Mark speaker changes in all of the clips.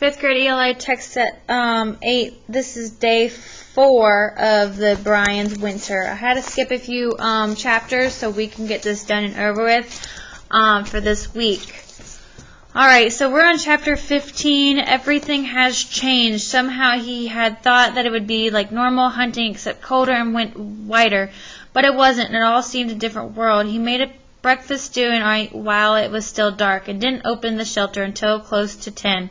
Speaker 1: Fifth grade ELA text set 8. This is day 4 of the Brian's Winter. I had to skip a few chapters so we can get this done and over with for this week. Alright, so we're on chapter 15. Everything has changed. Somehow he had thought that it would be like normal hunting except colder and went wider. But it wasn't, and it all seemed a different world. He made a breakfast stew while it was still dark and didn't open the shelter until close to 10.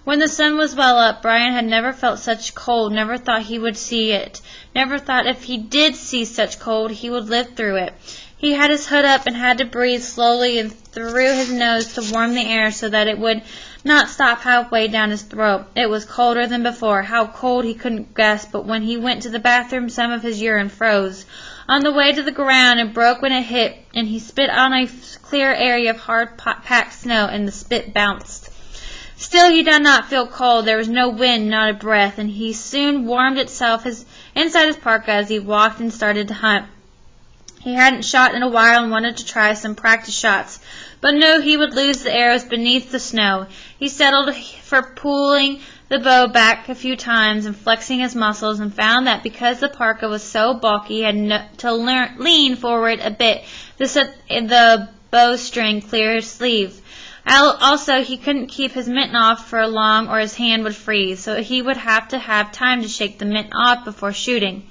Speaker 1: When the sun was well up, Brian had never felt such cold, never thought he would see it, never thought if he did see such cold he would live through it. He had his hood up and had to breathe slowly and through his nose to warm the air so that it would not stop halfway down his throat. It was colder than before. How cold he couldn't guess, but when he went to the bathroom some of his urine froze. On the way to the ground it broke when it hit, and he spit on a clear area of hard-packed snow, and the spit bounced. Still he did not feel cold. There was no wind, not a breath, and he soon warmed itself inside his parka as he walked and started to hunt. He hadn't shot in a while and wanted to try some practice shots, but knew he would lose the arrows beneath the snow. He settled for pulling the bow back a few times and flexing his muscles, and found that because the parka was so bulky he had to lean forward a bit to set the bowstring clear his sleeve. Also, he couldn't keep his mitten off for long or his hand would freeze, so he would have time to shake the mitten off before shooting.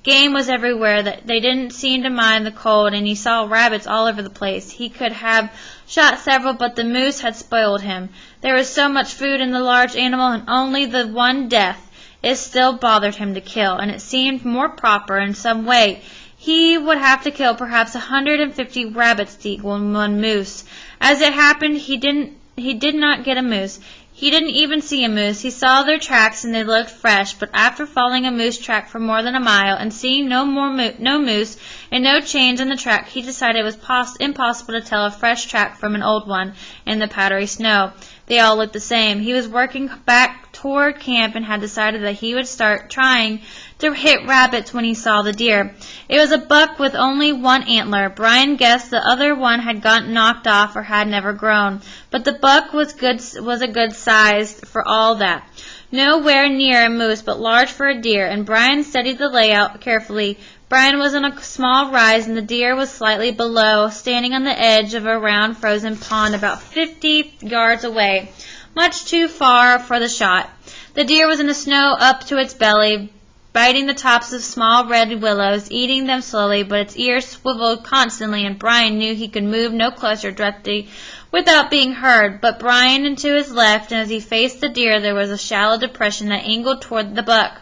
Speaker 1: Game was everywhere. They didn't seem to mind the cold, and he saw rabbits all over the place. He could have shot several, but the moose had spoiled him. There was so much food in the large animal, and only the one death. It still bothered him to kill, and it seemed more proper in some way. He would have to kill perhaps 150 rabbits to equal one moose. As it happened, he did not get a moose. He didn't even see a moose. He saw their tracks and they looked fresh, but after following a moose track for more than a mile and seeing no moose and no change in the track, he decided it was impossible to tell a fresh track from an old one in the powdery snow. They all looked the same. He was working back toward camp and had decided that he would start trying to hit rabbits when he saw the deer. It was a buck with only one antler. Brian guessed the other one had gotten knocked off or had never grown, but the buck was a good size for all that. Nowhere near a moose, but large for a deer, and Brian studied the layout carefully. Brian was on a small rise, and the deer was slightly below, standing on the edge of a round frozen pond about 50 yards away, much too far for the shot. The deer was in the snow up to its belly, biting the tops of small red willows, eating them slowly, but its ears swiveled constantly, and Brian knew he could move no closer directly without being heard. But Brian and to his left, and as he faced the deer, there was a shallow depression that angled toward the buck.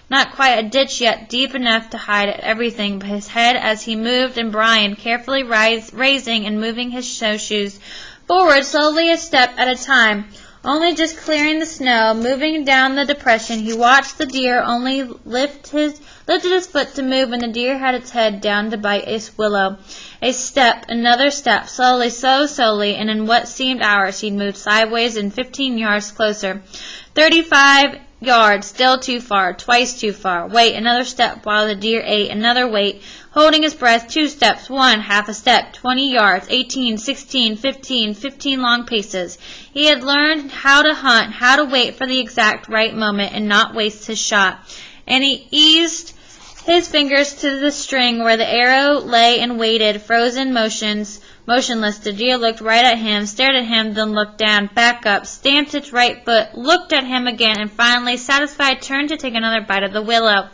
Speaker 1: Not quite a ditch yet, deep enough to hide everything but his head as he moved, and Brian, carefully raising and moving his snowshoes forward slowly a step at a time, only just clearing the snow, moving down the depression. He watched the deer only lifted his foot to move, and the deer had its head down to bite a willow. A step, another step, slowly, so slowly, and in what seemed hours he'd moved sideways and 15 yards closer. 35 yards, still too far, twice too far. Wait, another step while the deer ate, another wait, holding his breath, 2 steps, 1, half a step, 20 yards, 18, 16, 15 long paces. He had learned how to hunt, how to wait for the exact right moment and not waste his shot. And he eased his fingers to the string where the arrow lay and waited, motionless. The deer looked right at him, stared at him, then looked down, back up, stamped its right foot, looked at him again, and finally, satisfied, turned to take another bite of the willow.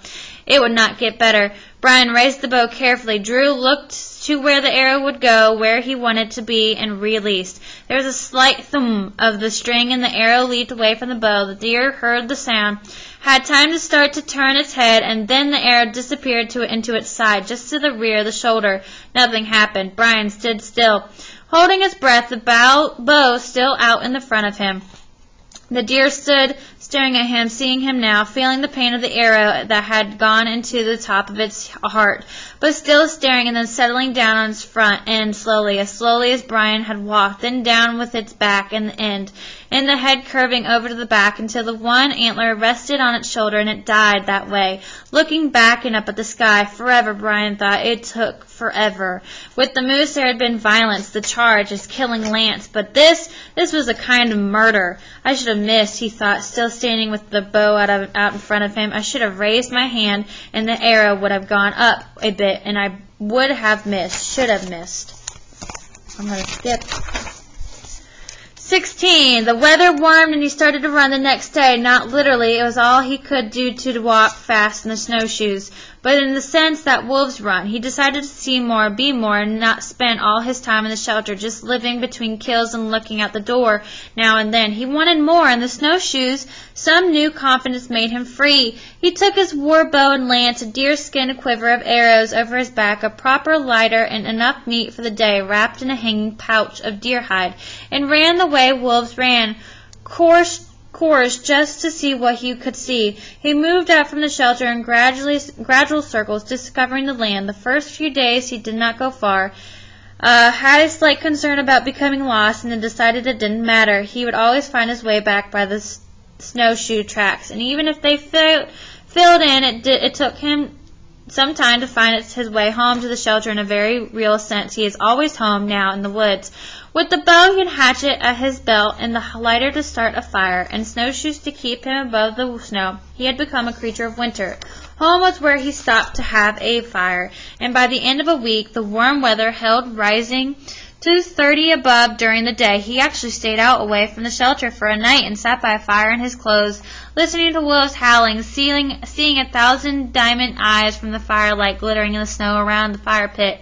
Speaker 1: It would not get better. Brian raised the bow carefully. Drew looked to where the arrow would go, where he wanted to be, and released. There was a slight thump of the string, and the arrow leaped away from the bow. The deer heard the sound, had time to start to turn its head, and then the arrow disappeared into its side, just to the rear of the shoulder. Nothing happened. Brian stood still, holding his breath, the bow still out in the front of him. The deer stood staring at him, seeing him now, feeling the pain of the arrow that had gone into the top of its heart, but still staring, and then settling down on its front end slowly as Brian had walked, then down with its back and the end, and the head curving over to the back until the one antler rested on its shoulder, and it died that way, looking back and up at the sky. Forever, Brian thought. It took forever. With the moose there had been violence, the charge, as killing Lance, but this was a kind of murder. I should have missed, he thought, still standing with the bow out in front of him. I should have raised my hand, and the arrow would have gone up a bit, and I would have missed, should have missed. I'm going to skip. 16. The weather warmed and he started to run the next day. Not literally. It was all he could do to walk fast in the snowshoes. But in the sense that wolves run. He decided to see more, be more, and not spend all his time in the shelter, just living between kills and looking out the door now and then. He wanted more, and the snowshoes, some new confidence made him free. He took his war bow and lance, a deerskin quiver of arrows over his back, a proper lighter, and enough meat for the day, wrapped in a hanging pouch of deer hide, and ran the way wolves ran, course just to see what he could see. He moved out from the shelter in gradual circles, discovering the land. The first few days he did not go far, had a slight concern about becoming lost, and then decided it didn't matter. He would always find his way back by the snowshoe tracks, and even if they filled in, it took him some time to find his way home to the shelter in a very real sense. He is always home now in the woods. With the bow and hatchet at his belt, and the lighter to start a fire, and snowshoes to keep him above the snow, he had become a creature of winter. Home was where he stopped to have a fire, and by the end of a week, the warm weather held rising to 30 above during the day. He actually stayed out away from the shelter for a night and sat by a fire in his clothes, listening to wolves howling, seeing 1,000 diamond eyes from the firelight glittering in the snow around the fire pit.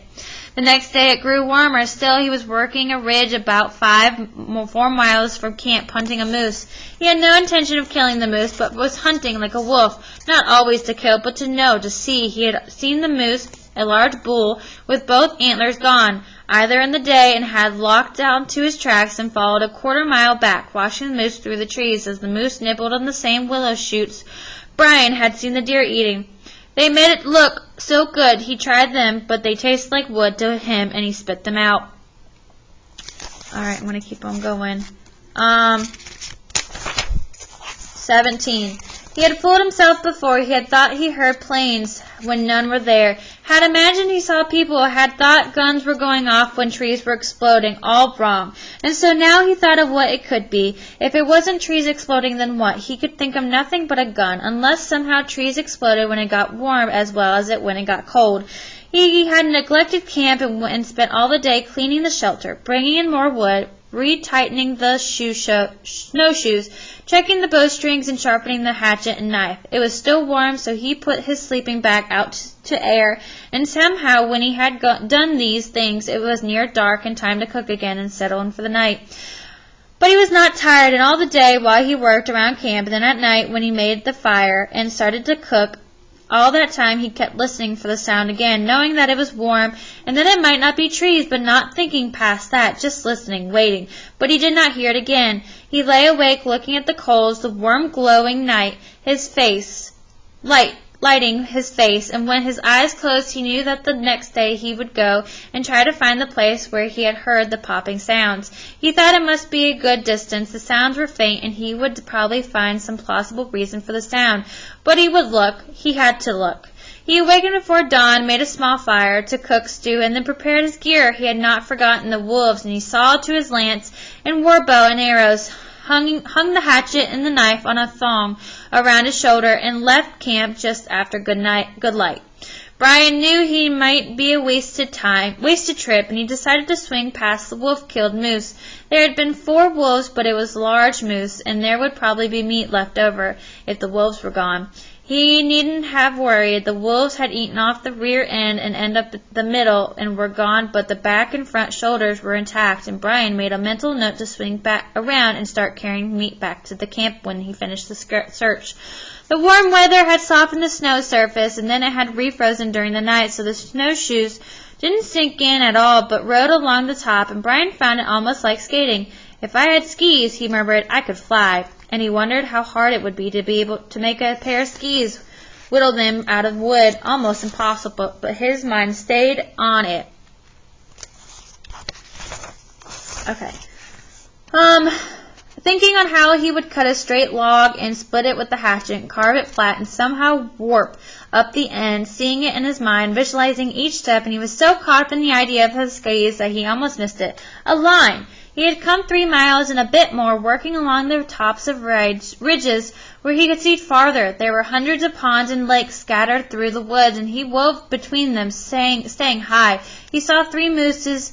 Speaker 1: The next day it grew warmer. Still, he was working a ridge about 4 miles from camp, hunting a moose. He had no intention of killing the moose, but was hunting like a wolf, not always to kill, but to know, to see. He had seen the moose, a large bull, with both antlers gone, either in the day, and had locked down to his tracks and followed a quarter-mile back, watching the moose through the trees as the moose nibbled on the same willow shoots Brian had seen the deer eating. They made it look so good. He tried them, but they tasted like wood to him, and he spit them out. All right, I'm going to keep on going. 17. He had fooled himself before. He had thought he heard planes when none were there, had imagined he saw people, had thought guns were going off when trees were exploding. All wrong. And so now he thought of what it could be. If it wasn't trees exploding, then what? He could think of nothing but a gun, unless somehow trees exploded when it got warm as well as when it got cold. He had neglected camp and spent all the day cleaning the shelter, bringing in more wood, retightening the snowshoes, checking the bowstrings, and sharpening the hatchet and knife. It was still warm, so he put his sleeping bag out to air, and somehow when he had done these things, it was near dark and time to cook again and settle in for the night. But he was not tired, and all the day while he worked around camp, and then at night when he made the fire and started to cook, all that time he kept listening for the sound again, knowing that it was warm and that it might not be trees, but not thinking past that, just listening, waiting. But he did not hear it again. He lay awake looking at the coals, the warm glowing night, his face, lighting his face, and when his eyes closed he knew that the next day he would go and try to find the place where he had heard the popping sounds. He thought it must be a good distance. The sounds were faint, and he would probably find some plausible reason for the sound. But he would look. He had to look. He awakened before dawn, made a small fire to cook stew, and then prepared his gear. He had not forgotten the wolves, and he saw to his lance and war bow and arrows, hung the hatchet and the knife on a thong around his shoulder, and left camp just after good light. Brian knew he might be a wasted trip, and he decided to swing past the wolf-killed moose. There had been 4 wolves, but it was a large moose, and there would probably be meat left over if the wolves were gone. He needn't have worried. The wolves had eaten off the rear end up the middle and were gone, but the back and front shoulders were intact, and Brian made a mental note to swing back around and start carrying meat back to the camp when he finished the search. The warm weather had softened the snow surface, and then it had refrozen during the night, so the snowshoes didn't sink in at all, but rode along the top, and Brian found it almost like skating. If I had skis, he murmured, I could fly. And he wondered how hard it would be able to make a pair of skis, whittle them out of wood, almost impossible, but his mind stayed on it. Okay. thinking on how he would cut a straight log and split it with the hatchet and carve it flat and somehow warp up the end, seeing it in his mind, visualizing each step, and he was so caught up in the idea of his skis that he almost missed it. A line! He had come 3 miles and a bit more, working along the tops of ridges where he could see farther. There were hundreds of ponds and lakes scattered through the woods, and he wove between them, staying high. He saw 3 moose,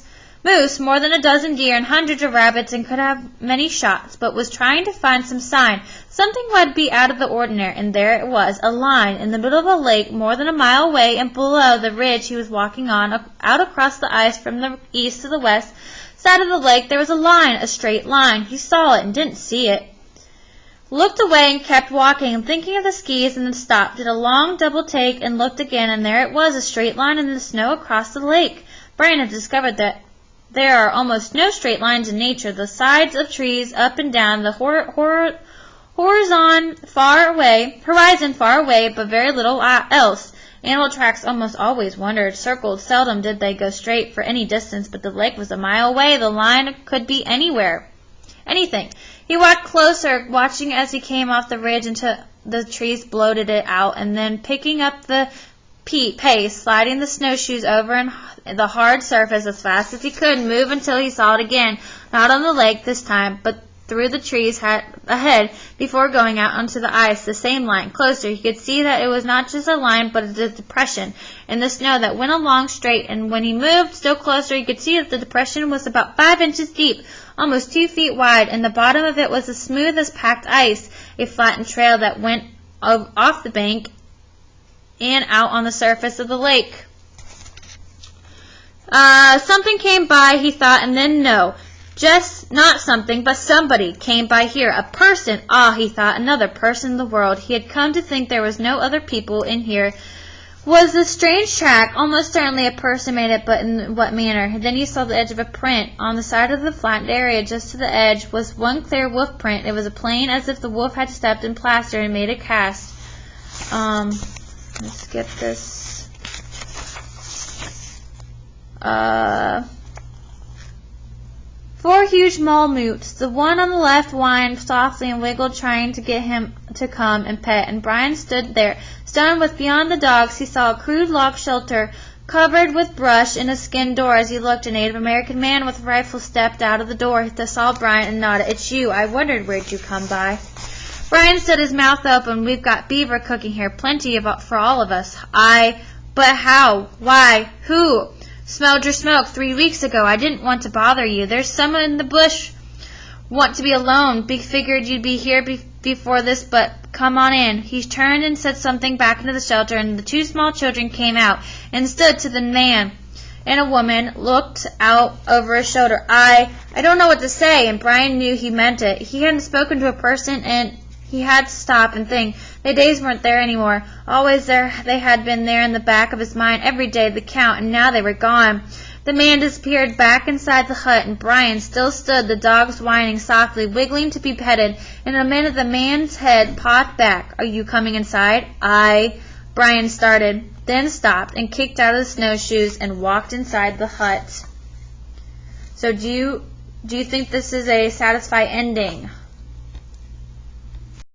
Speaker 1: more than a dozen deer, and hundreds of rabbits, and could have many shots, but was trying to find some sign, something would be out of the ordinary, and there it was, a line, in the middle of a lake, more than a mile away, and below the ridge he was walking on, out across the ice from the east to the west side of the lake, there was a line, a straight line. He saw it and didn't see it. Looked away and kept walking, thinking of the skis, and then stopped, did a long double take, and looked again, and there it was, a straight line in the snow across the lake. Brian had discovered that there are almost no straight lines in nature. The sides of trees, up and down, the horizon far away, but very little else. Animal tracks almost always wandered, circled. Seldom did they go straight for any distance, but the lake was a mile away. The line could be anywhere. Anything. He walked closer, watching as he came off the ridge until the trees bloated it out, and then picking up the pace, sliding the snowshoes over the hard surface as fast as he could, move until he saw it again, not on the lake this time, but through the trees ahead before going out onto the ice, the same line, closer. He could see that it was not just a line, but a depression in the snow that went along straight, and when he moved still closer, he could see that the depression was about 5 inches deep, almost 2 feet wide, and the bottom of it was as smooth as packed ice, a flattened trail that went off the bank and out on the surface of the lake. Something came by, he thought, and then no. Just not something, but somebody came by here. A person. Ah, he thought, another person in the world. He had come to think there was no other people in here. Was the strange track, almost certainly a person made it, but in what manner? Then he saw the edge of a print. On the side of the flattened area, just to the edge, was one clear wolf print. It was plain as if the wolf had stepped in plaster and made a cast. Let's skip this. 4 huge malamutes. The one on the left whined softly and wiggled, trying to get him to come and pet, and Brian stood there, stunned with beyond the dogs. He saw a crude log shelter covered with brush and a skin door. As he looked, a Native American man with a rifle stepped out of the door. He saw Brian and nodded. It's you. I wondered where'd you come by. Brian stood his mouth open. We've got beaver cooking here, plenty for all of us. But how? Why? Who? Smelled your smoke 3 weeks ago. I didn't want to bother you. There's someone in the bush. Want to be alone. Figured you'd be here before this, but come on in. He turned and said something back into the shelter, and the 2 small children came out and stood to the man and a woman, looked out over his shoulder. I don't know what to say, and Brian knew he meant it. He hadn't spoken to a person, and he had to stop and think. The days weren't there anymore. Always there, they had been there in the back of his mind every day, the count, and now they were gone. The man disappeared back inside the hut, and Brian still stood, the dogs whining softly, wiggling to be petted. In a minute, the man's head popped back. Are you coming inside? Brian started, then stopped, and kicked out of the snowshoes and walked inside the hut. So do you think this is a satisfying ending?